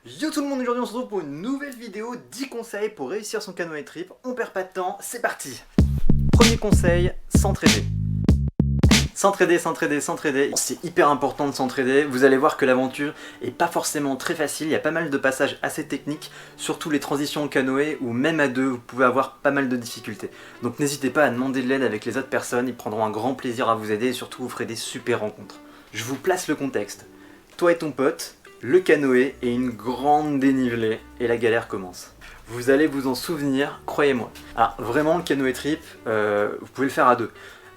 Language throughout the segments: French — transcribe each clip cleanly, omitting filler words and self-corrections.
Yo tout le monde, aujourd'hui on se retrouve pour une nouvelle vidéo 10 conseils pour réussir son canoë trip. On perd pas de temps, c'est parti. Premier conseil, s'entraider. S'entraider. C'est hyper important de s'entraider. Vous allez voir que l'aventure est pas forcément très facile. Il y a pas mal de passages assez techniques, surtout les transitions en canoë où même à deux vous pouvez avoir pas mal de difficultés. Donc n'hésitez pas à demander de l'aide avec les autres personnes, ils prendront un grand plaisir à vous aider et surtout vous ferez des super rencontres. Je vous place le contexte. Toi et ton pote, le canoë et une grande dénivelée et la galère commence. Vous allez vous en souvenir, croyez-moi. Alors vraiment le canoë trip, vous pouvez le faire à deux.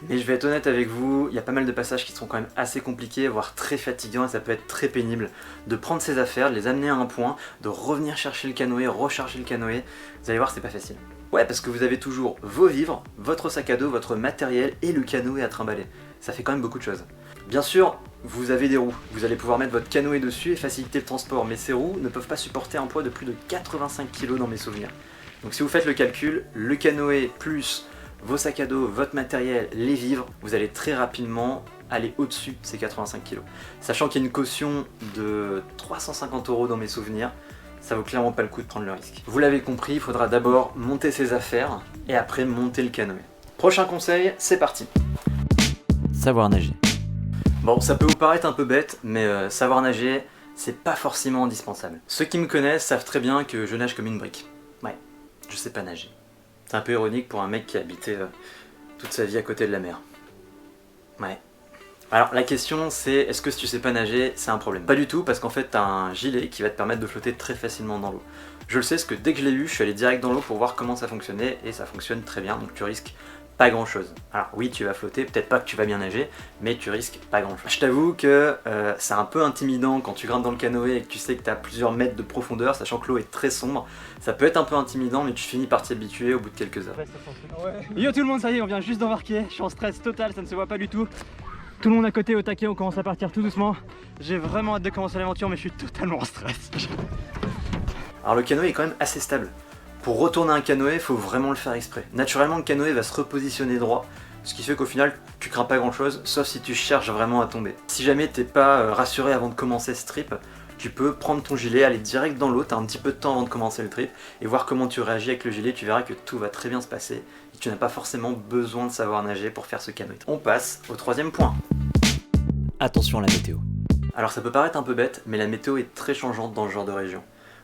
Mais je vais être honnête avec vous, il y a pas mal de passages qui sont quand même assez compliqués, voire très fatigants et ça peut être très pénible de prendre ses affaires, de les amener à un point, de revenir chercher le canoë, recharger le canoë. Vous allez voir, c'est pas facile. Ouais, parce que vous avez toujours vos vivres, votre sac à dos, votre matériel et le canoë à trimballer. Ça fait quand même beaucoup de choses. Bien sûr, vous avez des roues, vous allez pouvoir mettre votre canoë dessus et faciliter le transport, mais ces roues ne peuvent pas supporter un poids de plus de 85 kg dans mes souvenirs. Donc si vous faites le calcul, le canoë plus vos sacs à dos, votre matériel, les vivres, vous allez très rapidement aller au-dessus de ces 85 kg. Sachant qu'il y a une caution de 350 € dans mes souvenirs, ça vaut clairement pas le coup de prendre le risque. Vous l'avez compris, il faudra d'abord monter ses affaires et après monter le canoë. Prochain conseil, c'est parti. Savoir nager. Bon, ça peut vous paraître un peu bête, mais savoir nager, c'est pas forcément indispensable. Ceux qui me connaissent savent très bien que je nage comme une brique. Ouais, je sais pas nager. C'est un peu ironique pour un mec qui a habité toute sa vie à côté de la mer. Ouais. Alors la question c'est, est-ce que si tu sais pas nager, c'est un problème? Pas du tout, parce qu'en fait t'as un gilet qui va te permettre de flotter très facilement dans l'eau. Je le sais parce que dès que je l'ai eu, je suis allé direct dans l'eau pour voir comment ça fonctionnait, et ça fonctionne très bien, donc tu risques pas grand chose. Alors oui, tu vas flotter, peut-être pas que tu vas bien nager, mais tu risques pas grand chose. Je t'avoue que c'est un peu intimidant quand tu grimpes dans le canoë et que tu sais que tu as plusieurs mètres de profondeur, sachant que l'eau est très sombre. Ça peut être un peu intimidant, mais tu finis par t'y habituer au bout de quelques heures. Yo tout le monde, ça y est, on vient juste d'embarquer. Je suis en stress total, ça ne se voit pas du tout. Tout le monde à côté au taquet, on commence à partir tout doucement. J'ai vraiment hâte de commencer l'aventure, mais je suis totalement en stress. Alors le canoë est quand même assez stable. Pour retourner un canoë, il faut vraiment le faire exprès. Naturellement, le canoë va se repositionner droit, ce qui fait qu'au final, tu crains pas grand chose, sauf si tu cherches vraiment à tomber. Si jamais t'es pas rassuré avant de commencer ce trip, tu peux prendre ton gilet, aller direct dans l'eau, t'as un petit peu de temps avant de commencer le trip, et voir comment tu réagis avec le gilet, tu verras que tout va très bien se passer, et que tu n'as pas forcément besoin de savoir nager pour faire ce canoë. On passe au troisième point. Attention à la météo. Alors ça peut paraître un peu bête, mais la météo est très changeante dans ce genre de région.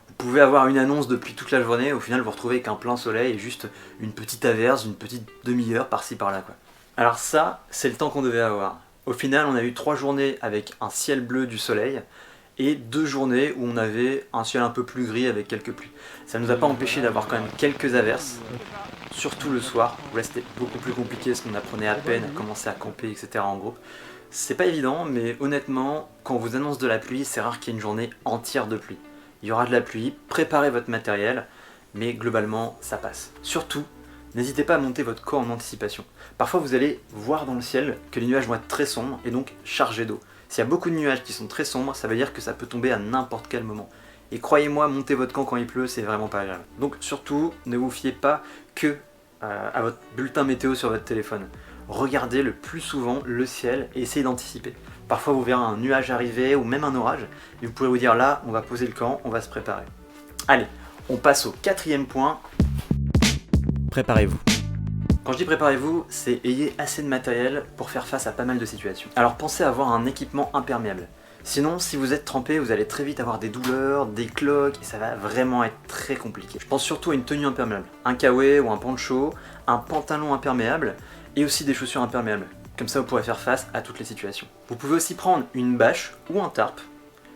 Vous pouvez avoir une annonce depuis toute la journée, au final vous retrouvez avec un plein soleil et juste une petite averse, une petite demi-heure par-ci par-là quoi. Alors ça, c'est le temps qu'on devait avoir. Au final, on a eu 3 journées avec un ciel bleu du soleil et 2 journées où on avait un ciel un peu plus gris avec quelques pluies. Ça ne nous a pas empêché d'avoir quand même quelques averses, surtout le soir, où là c'était beaucoup plus compliqué parce qu'on apprenait à peine à commencer à camper, etc. en groupe. C'est pas évident, mais honnêtement, quand on vous annonce de la pluie, c'est rare qu'il y ait une journée entière de pluie. Il y aura de la pluie, préparez votre matériel, mais globalement ça passe. Surtout, n'hésitez pas à monter votre corps en anticipation. Parfois vous allez voir dans le ciel que les nuages vont être très sombres et donc chargés d'eau. S'il y a beaucoup de nuages qui sont très sombres, ça veut dire que ça peut tomber à n'importe quel moment. Et croyez-moi, monter votre camp quand il pleut, c'est vraiment pas agréable. Donc surtout, ne vous fiez pas que à votre bulletin météo sur votre téléphone. Regardez le plus souvent le ciel et essayez d'anticiper. Parfois vous verrez un nuage arriver ou même un orage et vous pouvez vous dire là on va poser le camp, on va se préparer. Allez, on passe au quatrième point. Préparez-vous. Quand je dis préparez-vous, c'est ayez assez de matériel pour faire face à pas mal de situations. Alors pensez à avoir un équipement imperméable. Sinon, si vous êtes trempé, vous allez très vite avoir des douleurs, des cloques, et ça va vraiment être très compliqué. Je pense surtout à une tenue imperméable, un kawaii ou un poncho, un pantalon imperméable, et aussi des chaussures imperméables. Comme ça, vous pourrez faire face à toutes les situations. Vous pouvez aussi prendre une bâche ou un tarp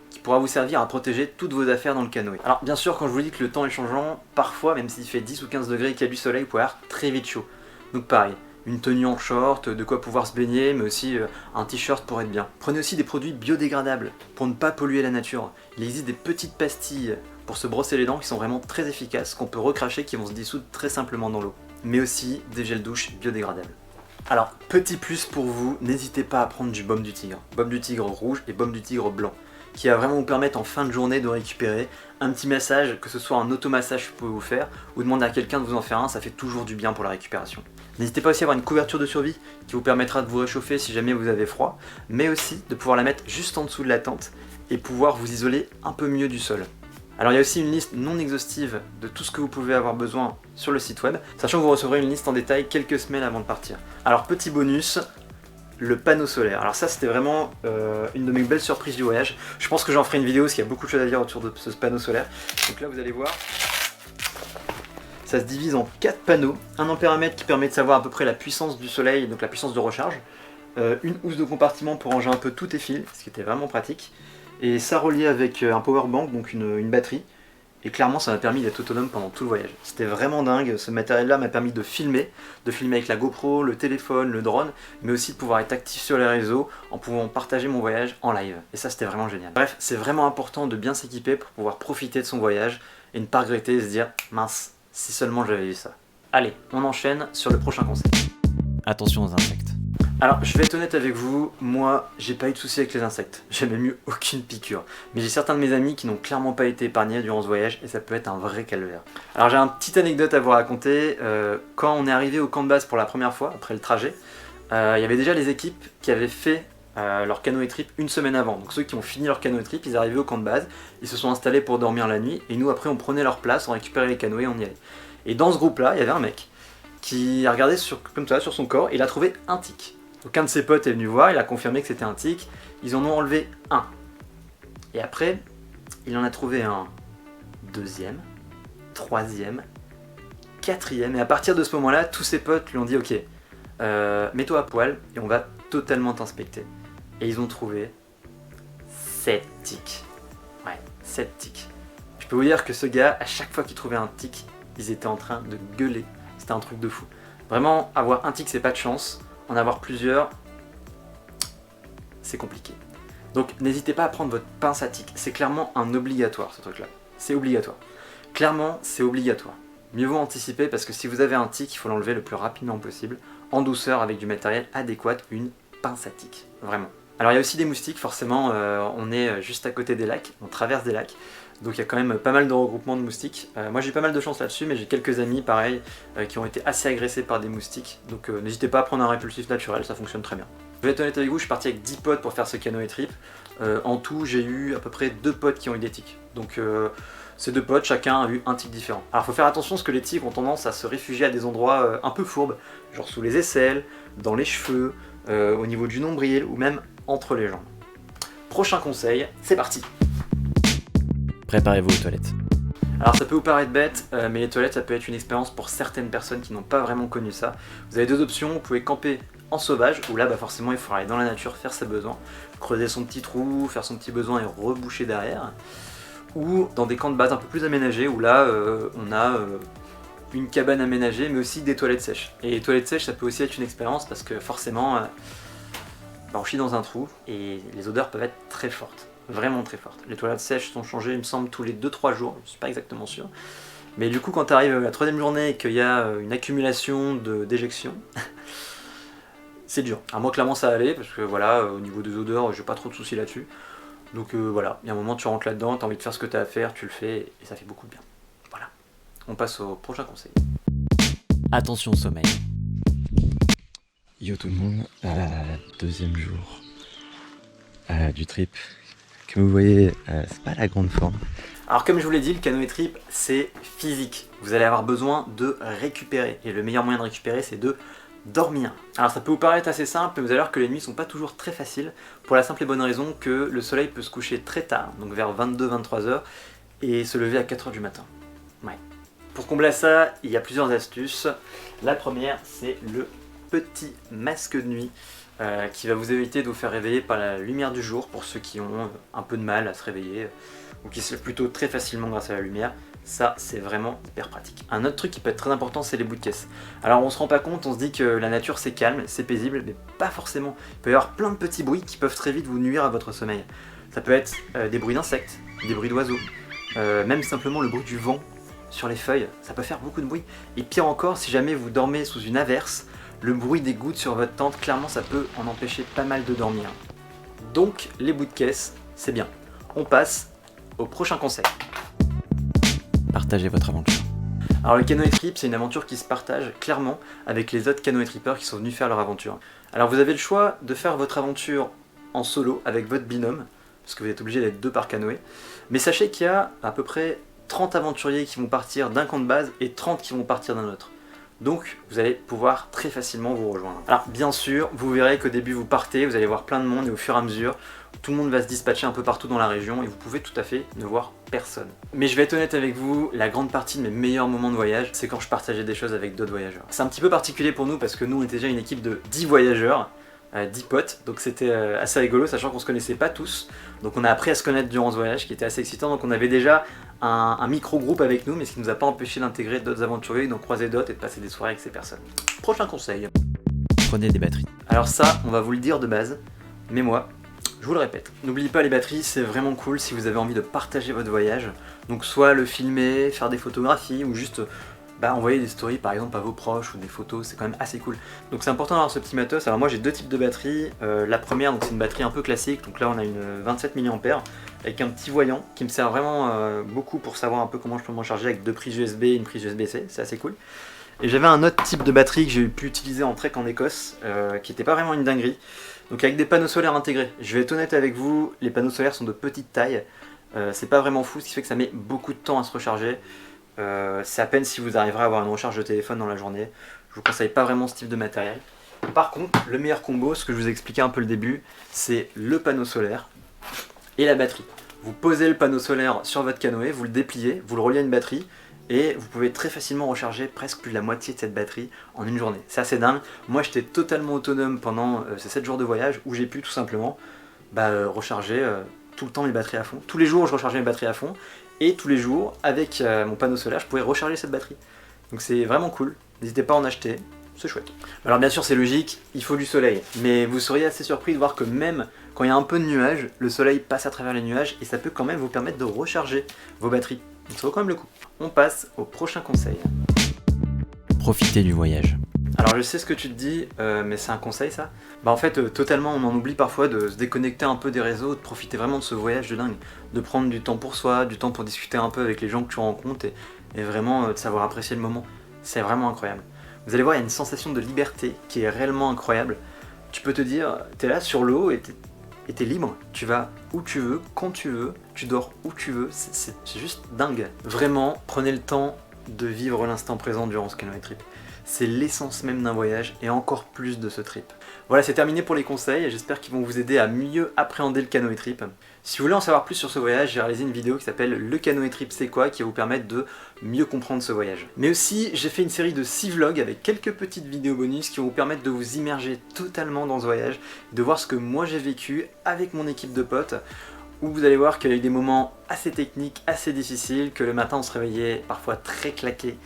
qui pourra vous servir à protéger toutes vos affaires dans le canoë. Alors bien sûr, quand je vous dis que le temps est changeant, parfois, même s'il fait 10 ou 15 degrés et qu'il y a du soleil, vous pouvez avoir très vite chaud. Donc pareil, une tenue en short, de quoi pouvoir se baigner, mais aussi un t-shirt pour être bien. Prenez aussi des produits biodégradables pour ne pas polluer la nature. Il existe des petites pastilles pour se brosser les dents qui sont vraiment très efficaces, qu'on peut recracher, qui vont se dissoudre très simplement dans l'eau. Mais aussi des gels douche biodégradables. Alors, petit plus pour vous, n'hésitez pas à prendre du baume du tigre. Baume du tigre rouge et baume du tigre blanc, qui va vraiment vous permettre en fin de journée de récupérer. Un petit massage, que ce soit un automassage que vous pouvez vous faire, ou demander à quelqu'un de vous en faire un, ça fait toujours du bien pour la récupération. N'hésitez pas aussi à avoir une couverture de survie qui vous permettra de vous réchauffer si jamais vous avez froid, mais aussi de pouvoir la mettre juste en dessous de la tente et pouvoir vous isoler un peu mieux du sol. Alors il y a aussi une liste non exhaustive de tout ce que vous pouvez avoir besoin sur le site web, sachant que vous recevrez une liste en détail quelques semaines avant de partir. Alors petit bonus, le panneau solaire. Alors ça c'était vraiment une de mes belles surprises du voyage. Je pense que j'en ferai une vidéo parce qu'il y a beaucoup de choses à dire autour de ce panneau solaire. Donc là vous allez voir, ça se divise en 4 panneaux. Un ampéramètre qui permet de savoir à peu près la puissance du soleil, donc la puissance de recharge. Une housse de compartiment pour ranger un peu tous tes fils, ce qui était vraiment pratique. Et ça relié avec un power bank, donc une batterie. Et clairement ça m'a permis d'être autonome pendant tout le voyage. C'était vraiment dingue, ce matériel là m'a permis de filmer avec la GoPro, le téléphone, le drone, mais aussi de pouvoir être actif sur les réseaux en pouvant partager mon voyage en live. Et ça c'était vraiment génial. Bref, c'est vraiment important de bien s'équiper pour pouvoir profiter de son voyage et ne pas regretter et se dire mince, si seulement j'avais eu ça. Allez, on enchaîne sur le prochain conseil. Attention aux insectes. Alors, je vais être honnête avec vous, moi, j'ai pas eu de soucis avec les insectes. J'ai même eu aucune piqûre. Mais j'ai certains de mes amis qui n'ont clairement pas été épargnés durant ce voyage et ça peut être un vrai calvaire. Alors, j'ai une petite anecdote à vous raconter. Quand on est arrivé au camp de base pour la première fois, après le trajet, il y avait déjà les équipes qui avaient fait leur canoë trip une semaine avant. Donc ceux qui ont fini leur canoë trip, ils arrivaient au camp de base, ils se sont installés pour dormir la nuit et nous après on prenait leur place, on récupérait les canoës et on y allait. Et dans ce groupe-là, il y avait un mec qui a regardé comme ça sur son corps et il a trouvé un tic. Donc un de ses potes est venu voir, il a confirmé que c'était un tic, ils en ont enlevé un. Et après, il en a trouvé un deuxième, troisième, quatrième, et à partir de ce moment-là, tous ses potes lui ont dit ok, mets-toi à poil et on va totalement t'inspecter. Et ils ont trouvé 7 tics. Ouais, 7 tics. Je peux vous dire que ce gars, à chaque fois qu'il trouvait un tic, ils étaient en train de gueuler. C'était un truc de fou. Vraiment, avoir un tic, c'est pas de chance. En avoir plusieurs, c'est compliqué. Donc n'hésitez pas à prendre votre pince à tic. C'est clairement un obligatoire ce truc-là. C'est obligatoire. Clairement, c'est obligatoire. Mieux vaut anticiper parce que si vous avez un tic, il faut l'enlever le plus rapidement possible, en douceur avec du matériel adéquat, une pince à tic. Vraiment. Alors il y a aussi des moustiques, forcément, on est juste à côté des lacs, on traverse des lacs. Donc il y a quand même pas mal de regroupements de moustiques. Moi j'ai eu pas mal de chance là-dessus, mais j'ai quelques amis pareil qui ont été assez agressés par des moustiques. Donc n'hésitez pas à prendre un répulsif naturel, ça fonctionne très bien. Je vais être honnête avec vous, je suis parti avec 10 potes pour faire ce canoë trip. En tout j'ai eu à peu près 2 potes qui ont eu des tics. Donc ces 2 potes, chacun a eu un tic différent. Alors faut faire attention parce que les tics ont tendance à se réfugier à des endroits un peu fourbes, genre sous les aisselles, dans les cheveux, au niveau du nombril ou même entre les jambes. Prochain conseil, c'est parti! Préparez-vous aux toilettes. Alors ça peut vous paraître bête, mais les toilettes ça peut être une expérience pour certaines personnes qui n'ont pas vraiment connu ça. Vous avez 2 options, vous pouvez camper en sauvage, où là forcément il faut aller dans la nature faire ses besoins, creuser son petit trou, faire son petit besoin et reboucher derrière. Ou dans des camps de base un peu plus aménagés, où là on a une cabane aménagée, mais aussi des toilettes sèches. Et les toilettes sèches ça peut aussi être une expérience parce que forcément on chie dans un trou et les odeurs peuvent être très fortes. Vraiment très forte. Les toilettes sèches sont changées, il me semble, tous les 2-3 jours, je suis pas exactement sûr. Mais du coup, quand tu arrives à la 3e journée et qu'il y a une accumulation d'éjections, c'est dur. Alors moi, clairement, ça allait, parce que voilà, au niveau des odeurs, j'ai pas trop de soucis là-dessus. Donc voilà, il y a un moment, tu rentres là-dedans, tu as envie de faire ce que tu as à faire, tu le fais, et ça fait beaucoup de bien. Voilà. On passe au prochain conseil. Attention au sommeil. Yo tout le monde, 2e jour du trip. Comme vous voyez, c'est pas la grande forme. Alors comme je vous l'ai dit, le canoë trip c'est physique. Vous allez avoir besoin de récupérer. Et le meilleur moyen de récupérer c'est de dormir. Alors ça peut vous paraître assez simple, mais vous allez voir que les nuits sont pas toujours très faciles. Pour la simple et bonne raison que le soleil peut se coucher très tard, donc vers 22-23 h, et se lever à 4 h du matin. Ouais. Pour combler ça, il y a plusieurs astuces. La première c'est le petit masque de nuit. Qui va vous éviter de vous faire réveiller par la lumière du jour pour ceux qui ont un peu de mal à se réveiller ou qui se lèvent plutôt très facilement grâce à la lumière. Ça c'est vraiment hyper pratique. Un autre truc qui peut être très important c'est les bouts de caisse. Alors on se rend pas compte, on se dit que la nature c'est calme, c'est paisible, mais pas forcément. Il peut y avoir plein de petits bruits qui peuvent très vite vous nuire à votre sommeil. Ça peut être des bruits d'insectes, des bruits d'oiseaux, même simplement le bruit du vent sur les feuilles, ça peut faire beaucoup de bruit. Et pire encore, si jamais vous dormez sous une averse, le bruit des gouttes sur votre tente, clairement ça peut en empêcher pas mal de dormir. Donc les bouts de caisse, c'est bien. On passe au prochain conseil. Partagez votre aventure. Alors le canoë trip, c'est une aventure qui se partage clairement avec les autres canoë trippers qui sont venus faire leur aventure. Alors vous avez le choix de faire votre aventure en solo avec votre binôme, parce que vous êtes obligé d'être 2 par canoë, Mais sachez qu'il y a à peu près 30 aventuriers qui vont partir d'un camp de base et 30 qui vont partir d'un autre. Donc vous allez pouvoir très facilement vous rejoindre. Alors bien sûr, vous verrez qu'au début vous partez, vous allez voir plein de monde et au fur et à mesure, tout le monde va se dispatcher un peu partout dans la région et vous pouvez tout à fait ne voir personne. Mais je vais être honnête avec vous, la grande partie de mes meilleurs moments de voyage, c'est quand je partageais des choses avec d'autres voyageurs. C'est un petit peu particulier pour nous parce que nous on était déjà une équipe de 10 voyageurs, 10 potes, donc c'était assez rigolo, sachant qu'on se connaissait pas tous. Donc on a appris à se connaître durant ce voyage qui était assez excitant, donc on avait déjà un micro-groupe avec nous, mais ce qui nous a pas empêché d'intégrer d'autres aventuriers, d'en croiser d'autres et de passer des soirées avec ces personnes. Prochain conseil. Prenez des batteries. Alors ça, on va vous le dire de base, mais moi, je vous le répète. N'oubliez pas les batteries, c'est vraiment cool si vous avez envie de partager votre voyage. Donc soit le filmer, faire des photographies ou juste envoyer des stories par exemple à vos proches ou des photos, c'est quand même assez cool. Donc c'est important d'avoir ce petit matos. Alors moi j'ai deux types de batteries. La première, donc c'est une batterie un peu classique, donc là on a une 27 mAh avec un petit voyant qui me sert vraiment beaucoup pour savoir un peu comment je peux m'en charger avec deux prises USB et une prise USB-C, c'est assez cool. Et j'avais un autre type de batterie que j'ai pu utiliser en trek en Écosse, qui n'était pas vraiment une dinguerie, donc avec des panneaux solaires intégrés. Je vais être honnête avec vous, les panneaux solaires sont de petite taille, c'est pas vraiment fou, ce qui fait que ça met beaucoup de temps à se recharger. C'est à peine si vous arriverez à avoir une recharge de téléphone dans la journée. Je vous conseille pas vraiment ce type de matériel. Par contre, le meilleur combo, ce que je vous ai expliqué un peu le début, c'est le panneau solaire et la batterie. Vous posez le panneau solaire sur votre canoë, vous le dépliez, vous le reliez à une batterie et vous pouvez très facilement recharger presque plus de la moitié de cette batterie en une journée. C'est assez dingue. Moi j'étais totalement autonome pendant ces 7 jours de voyage où j'ai pu tout simplement recharger tout le temps mes batteries à fond. Tous les jours je rechargeais mes batteries à fond et tous les jours avec mon panneau solaire je pouvais recharger cette batterie. Donc c'est vraiment cool, n'hésitez pas à en acheter, c'est chouette. Alors bien sûr c'est logique, il faut du soleil, mais vous seriez assez surpris de voir que même quand il y a un peu de nuages, le soleil passe à travers les nuages et ça peut quand même vous permettre de recharger vos batteries. Donc ça vaut quand même le coup. On passe au prochain conseil. Profitez du voyage. Alors je sais ce que tu te dis, mais c'est un conseil ça? En fait, totalement on en oublie parfois de se déconnecter un peu des réseaux, de profiter vraiment de ce voyage de dingue. De prendre du temps pour soi, du temps pour discuter un peu avec les gens que tu rencontres et vraiment de savoir apprécier le moment. C'est vraiment incroyable. Vous allez voir, il y a une sensation de liberté qui est réellement incroyable. Tu peux te dire, t'es là sur l'eau et t'es libre, tu vas où tu veux, quand tu veux, tu dors où tu veux, c'est juste dingue. Vraiment, prenez le temps de vivre l'instant présent durant ce canoë trip. C'est l'essence même d'un voyage et encore plus de ce trip. Voilà, c'est terminé pour les conseils, j'espère qu'ils vont vous aider à mieux appréhender le canoë trip. Si vous voulez en savoir plus sur ce voyage, j'ai réalisé une vidéo qui s'appelle Le canoë trip c'est quoi, qui va vous permettre de mieux comprendre ce voyage. Mais aussi, j'ai fait une série de 6 vlogs avec quelques petites vidéos bonus qui vont vous permettre de vous immerger totalement dans ce voyage, de voir ce que moi j'ai vécu avec mon équipe de potes, où vous allez voir qu'il y a eu des moments assez techniques, assez difficiles, que le matin on se réveillait parfois très claqué.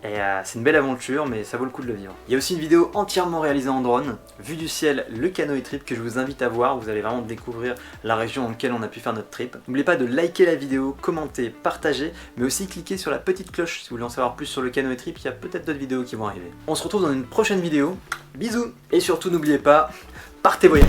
Et c'est une belle aventure, mais ça vaut le coup de le vivre. Il y a aussi une vidéo entièrement réalisée en drone, vue du ciel, le canoë trip, que je vous invite à voir. Vous allez vraiment découvrir la région dans laquelle on a pu faire notre trip. N'oubliez pas de liker la vidéo, commenter, partager, mais aussi cliquer sur la petite cloche si vous voulez en savoir plus sur le canoë trip. Il y a peut-être d'autres vidéos qui vont arriver. On se retrouve dans une prochaine vidéo. Bisous. Et surtout n'oubliez pas, partez voyager.